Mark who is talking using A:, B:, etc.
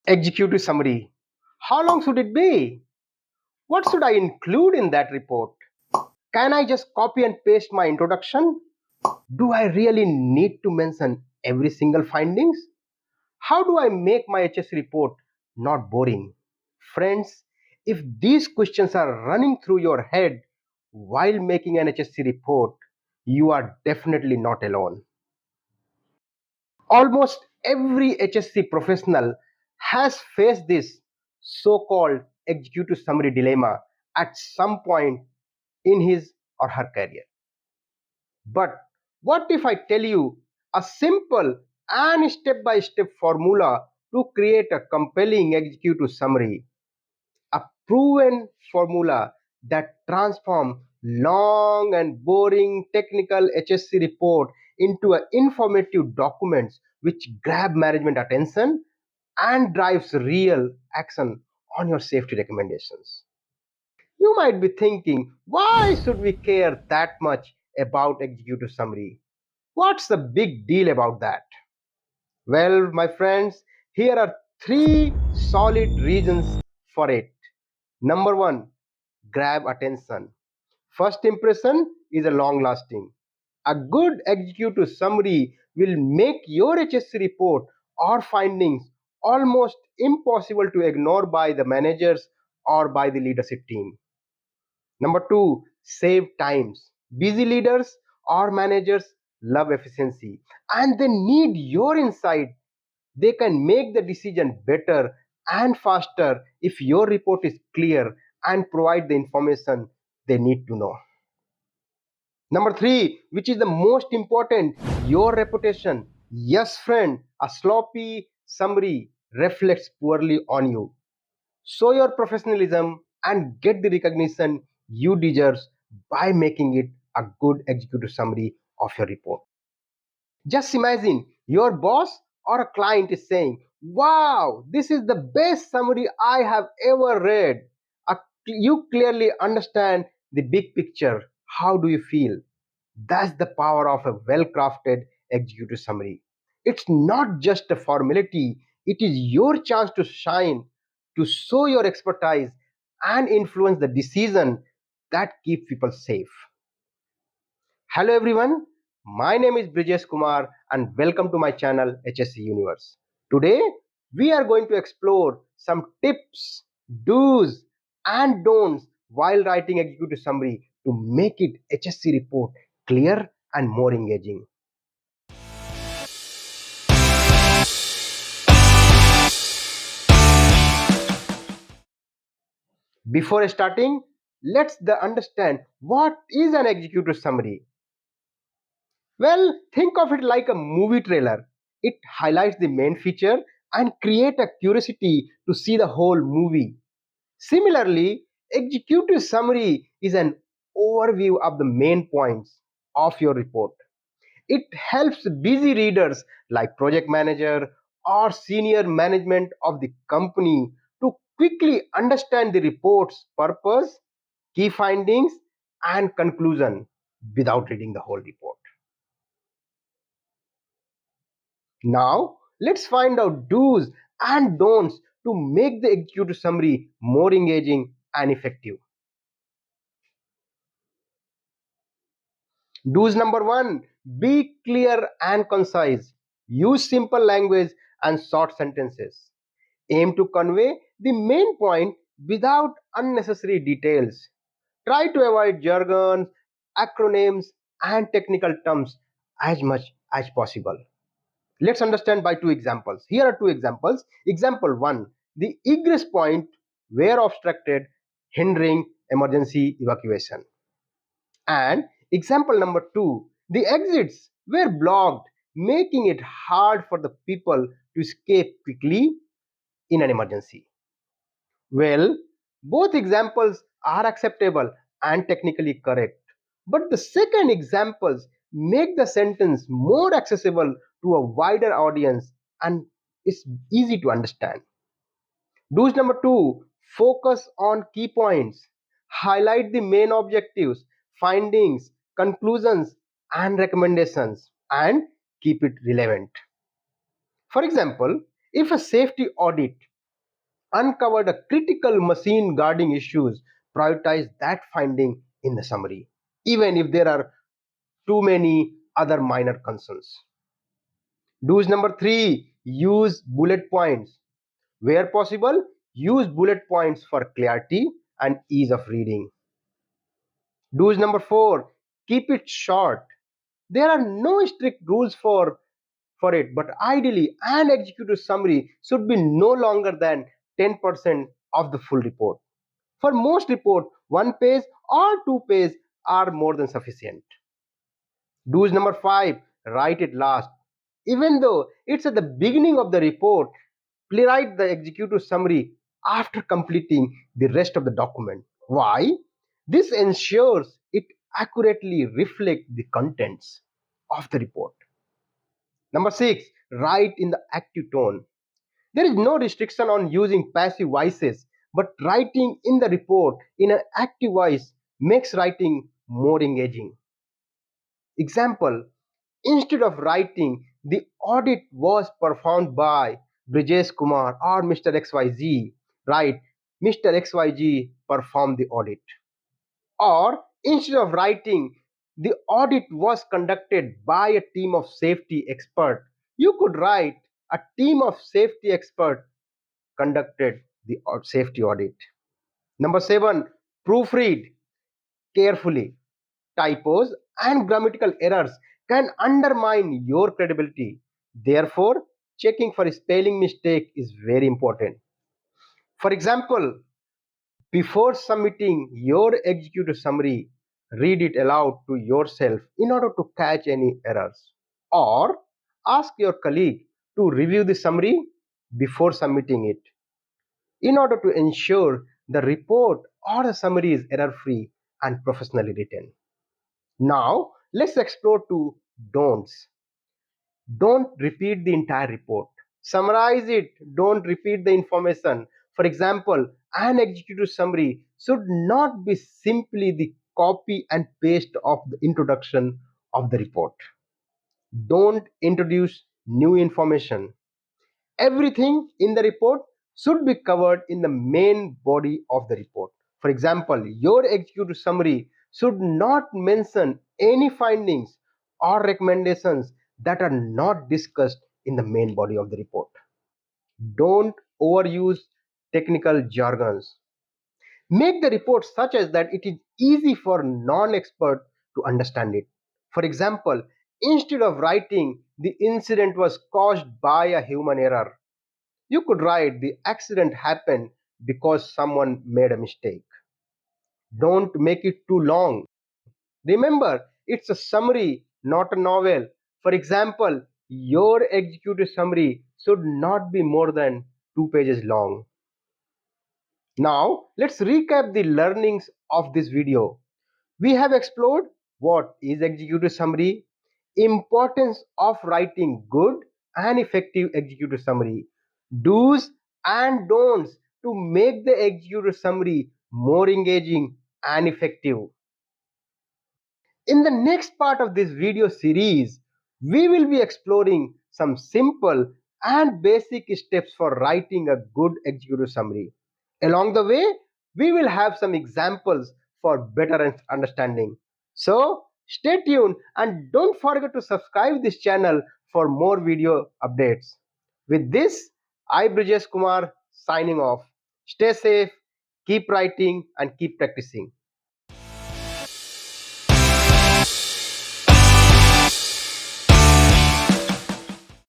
A: Executive summary. How long should it be? What should I include in that report? Can I just copy and paste my introduction? Do I really need to mention every single findings? How do I make my HSE report not boring? Friends, if these questions are running through your head while making an HSE report, you are definitely not alone. Almost every HSC professional has faced this so-called executive summary dilemma at some point in his or her career. But what if I tell you a simple and step-by-step formula to create a compelling executive summary, a proven formula that transforms long and boring technical HSC report into a informative documents which grab management attention and drives real action on your safety recommendations. You might be thinking, why should we care that much about executive summary? What's the big deal about that? Well, my friends, here are three solid reasons for it. Number one, grab attention. First impression is a long lasting. A good executive summary will make your HSC report or findings almost impossible to ignore by the managers or by the leadership team. Number two, save times. Busy leaders or managers love efficiency and they need your insight. They can make the decision better and faster if your report is clear and provide the information they need to know. Number three, which is the most important, your reputation. Yes, friend, a sloppy summary reflects poorly on you. Show your professionalism and get the recognition you deserve by making it a good executive summary of your report. Just imagine your boss or a client is saying, wow, this is the best summary I have ever read. You clearly understand the big picture. How do you feel? That's the power of a well crafted executive summary. It's not just a formality, it is your chance to shine, to show your expertise, and influence the decision that keep people safe. Hello everyone, my name is Brijesh Kumar and welcome to my channel HSE Universe. Today we are going to explore some tips, do's and don'ts while writing executive summary to make it HSC report clear and more engaging. Before starting, let's understand what is an executive summary. Well, think of it like a movie trailer. It highlights the main feature and create a curiosity to see the whole movie. Similarly, executive summary is an overview of the main points of your report. It helps busy readers like project manager or senior management of the company to quickly understand the report's purpose, key findings, and conclusion without reading the whole report. Now, let's find out do's and don'ts to make the executive summary more engaging and effective. Do's number one, be clear and concise. Use simple language and short sentences. Aim to convey the main point without unnecessary details. Try to avoid jargon, acronyms, and technical terms as much as possible. Let's understand by two examples. Here are two examples. Example one, the egress point were obstructed, hindering emergency evacuation. And example number two, the exits were blocked, making it hard for the people to escape quickly in an emergency. Well, both examples are acceptable and technically correct. But the second examples make the sentence more accessible to a wider audience and is easy to understand. Do's number two, focus on key points. Highlight the main objectives, findings, conclusions, and recommendations, and keep it relevant. For example, if a safety audit uncovered a critical machine guarding issues, prioritize that finding in the summary, even if there are too many other minor concerns. Do's number 3, use bullet points. Where possible, use bullet points for clarity and ease of reading. Do's number 4, keep it short. There are no strict rules for it, but ideally an executive summary should be no longer than 10% of the full report. For most report, one page or two pages are more than sufficient. Do's number 5, write it last. Even though it's at the beginning of the report, write the executive summary after completing the rest of the document. Why? This ensures it accurately reflects the contents of the report. Number 6, write in the active tone. There is no restriction on using passive voices, but writing in the report in an active voice makes writing more engaging. Example, instead of writing, the audit was performed by Brijesh Kumar or Mr. XYZ, write, Mr. XYZ performed the audit. Or instead of writing, the audit was conducted by a team of safety expert, you could write, a team of safety expert conducted the safety audit. Number 7, proofread carefully. Typos and grammatical errors can undermine your credibility. Therefore, checking for spelling mistake is very important. For example, before submitting your executive summary, read it aloud to yourself in order to catch any errors. Or ask your colleague to review the summary before submitting it in order to ensure the report or the summary is error-free and professionally written. Now, let's explore two don'ts. Don't repeat the entire report. Summarize it. Don't repeat the information. For example, an executive summary should not be simply the copy and paste of the introduction of the report. Don't introduce new information. Everything in the report should be covered in the main body of the report. For example, your executive summary should not mention any findings or recommendations that are not discussed in the main body of the report. Don't overuse technical jargons. Make the report such as that it is easy for non-expert to understand it. For example, instead of writing the incident was caused by a human error, you could write the accident happened because someone made a mistake. Don't make it too long. Remember, it's a summary, not a novel. For example, your executive summary should not be more than 2 pages long. Now, let's recap the learnings of this video. We have explored what is executive summary, importance of writing good and effective executive summary, do's and don'ts to make the executive summary more engaging and effective. In the next part of this video series, we will be exploring some simple and basic steps for writing a good executive summary. Along the way, we will have some examples for better understanding. So, stay tuned and don't forget to subscribe this channel for more video updates. With this, I Brijesh Kumar signing off. Stay safe, keep writing and keep practicing.